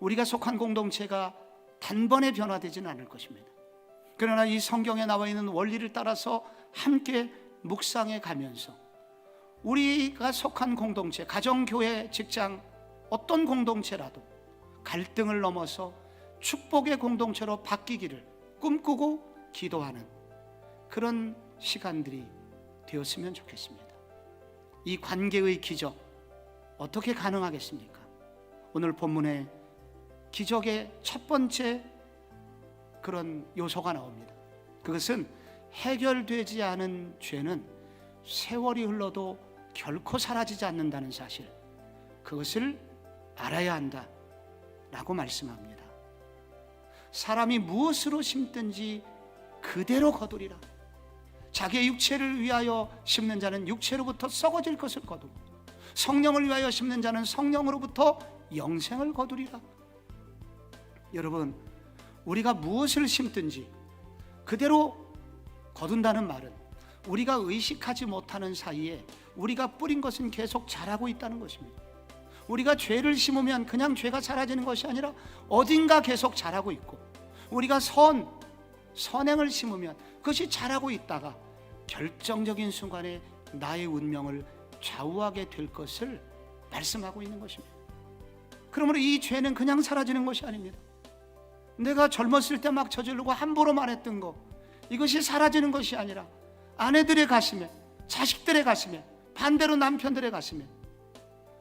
우리가 속한 공동체가 단번에 변화되지는 않을 것입니다. 그러나 이 성경에 나와 있는 원리를 따라서 함께 묵상해 가면서 우리가 속한 공동체, 가정, 교회, 직장, 어떤 공동체라도 갈등을 넘어서 축복의 공동체로 바뀌기를 꿈꾸고 기도하는 그런 시간들이 되었으면 좋겠습니다. 이 관계의 기적 어떻게 가능하겠습니까? 오늘 본문에 기적의 첫 번째 그런 요소가 나옵니다. 그것은 해결되지 않은 죄는 세월이 흘러도 결코 사라지지 않는다는 사실, 그것을 알아야 한다 라고 말씀합니다. 사람이 무엇으로 심든지 그대로 거두리라. 자기의 육체를 위하여 심는 자는 육체로부터 썩어질 것을 거두고 성령을 위하여 심는 자는 성령으로부터 영생을 거두리라. 여러분, 우리가 무엇을 심든지 그대로 거둔다는 말은 우리가 의식하지 못하는 사이에 우리가 뿌린 것은 계속 자라고 있다는 것입니다. 우리가 죄를 심으면 그냥 죄가 사라지는 것이 아니라 어딘가 계속 자라고 있고, 우리가 선행을 심으면 그것이 자라고 있다가 결정적인 순간에 나의 운명을 좌우하게 될 것을 말씀하고 있는 것입니다. 그러므로 이 죄는 그냥 사라지는 것이 아닙니다. 내가 젊었을 때 막 저지르고 함부로 말했던 거, 이것이 사라지는 것이 아니라 아내들의 가슴에, 자식들의 가슴에, 반대로 남편들의 가슴에,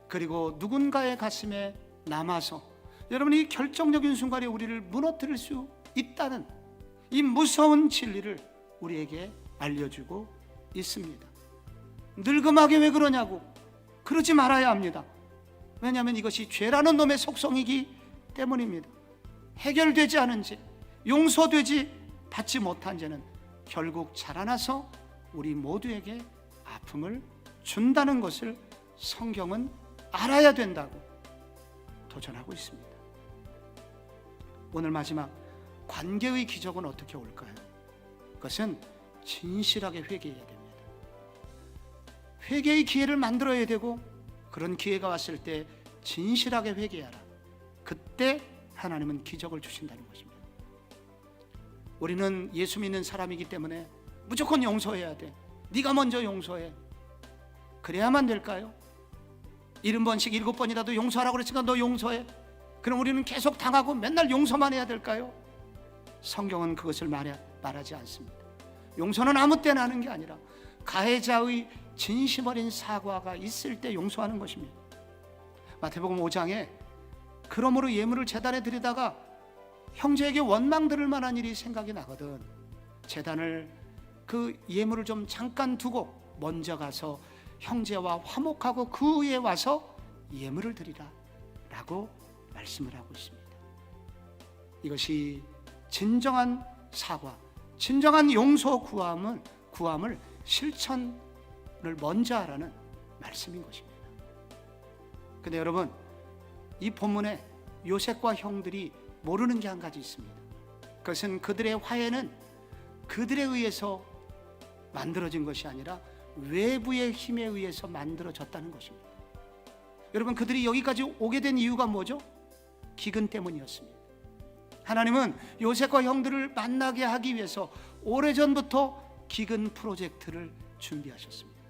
그리고 누군가의 가슴에 남아서 여러분이 이 결정적인 순간에 우리를 무너뜨릴 수 있다는 이 무서운 진리를 우리에게 알려주고 있습니다. 늙음하게 왜 그러냐고, 그러지 말아야 합니다. 왜냐하면 이것이 죄라는 놈의 속성이기 때문입니다. 해결되지 않은 죄, 용서되지 받지 못한 죄는 결국 자라나서 우리 모두에게 아픔을 준다는 것을 성경은 알아야 된다고 도전하고 있습니다. 오늘 마지막 관계의 기적은 어떻게 올까요? 그것은 진실하게 회개해야 됩니다. 회개의 기회를 만들어야 되고, 그런 기회가 왔을 때 진실하게 회개하라. 그때 하나님은 기적을 주신다는 것입니다. 우리는 예수 믿는 사람이기 때문에 무조건 용서해야 돼. 네가 먼저 용서해. 그래야만 될까요? 70번씩 7번이라도 용서하라고 그랬으니까 너 용서해. 그럼 우리는 계속 당하고 맨날 용서만 해야 될까요? 성경은 그것을 말하지 않습니다. 용서는 아무 때나 하는 게 아니라 가해자의 진심 어린 사과가 있을 때 용서하는 것입니다. 마태복음 5장에 그러므로 예물을 제단에 드리다가 형제에게 원망 들을 만한 일이 생각이 나거든, 제단을 그 예물을 좀 잠깐 두고 먼저 가서 형제와 화목하고 그 후에 와서 예물을 드리라 라고 말씀을 하고 있습니다. 이것이 진정한 사과, 진정한 용서 구함을 실천을 먼저 하라는 말씀인 것입니다. 근데 여러분, 이 본문에 요셉과 형들이 모르는 게 한 가지 있습니다. 그것은 그들의 화해는 그들에 의해서 만들어진 것이 아니라 외부의 힘에 의해서 만들어졌다는 것입니다. 여러분, 그들이 여기까지 오게 된 이유가 뭐죠? 기근 때문이었습니다. 하나님은 요셉과 형들을 만나게 하기 위해서 오래전부터 기근 프로젝트를 준비하셨습니다.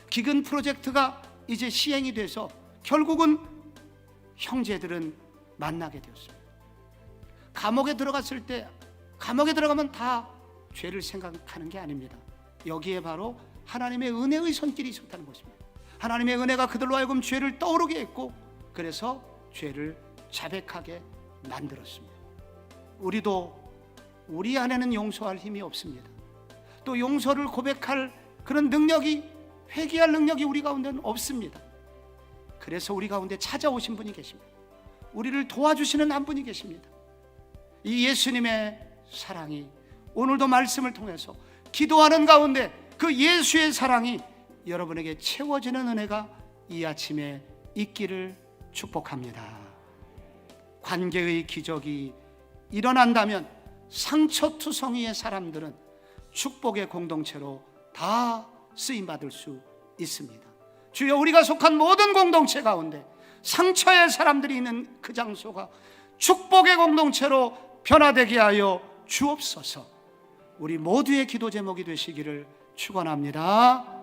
기근 프로젝트가 이제 시행이 돼서 결국은 형제들은 만나게 되었습니다. 감옥에 들어갔을 때, 감옥에 들어가면 다 죄를 생각하는 게 아닙니다. 여기에 바로 하나님의 은혜의 손길이 있었다는 것입니다. 하나님의 은혜가 그들로 하여금 죄를 떠오르게 했고, 그래서 죄를 자백하게 만들었습니다. 우리도 우리 안에는 용서할 힘이 없습니다. 또 용서를 고백할 그런 능력이, 회개할 능력이 우리 가운데는 없습니다. 그래서 우리 가운데 찾아오신 분이 계십니다. 우리를 도와주시는 한 분이 계십니다. 이 예수님의 사랑이 오늘도 말씀을 통해서 기도하는 가운데 그 예수의 사랑이 여러분에게 채워지는 은혜가 이 아침에 있기를 축복합니다. 관계의 기적이 일어난다면 상처투성이의 사람들은 축복의 공동체로 다 쓰임받을 수 있습니다. 주여, 우리가 속한 모든 공동체 가운데 상처의 사람들이 있는 그 장소가 축복의 공동체로 변화되게 하여 주옵소서. 우리 모두의 기도 제목이 되시기를 축원합니다.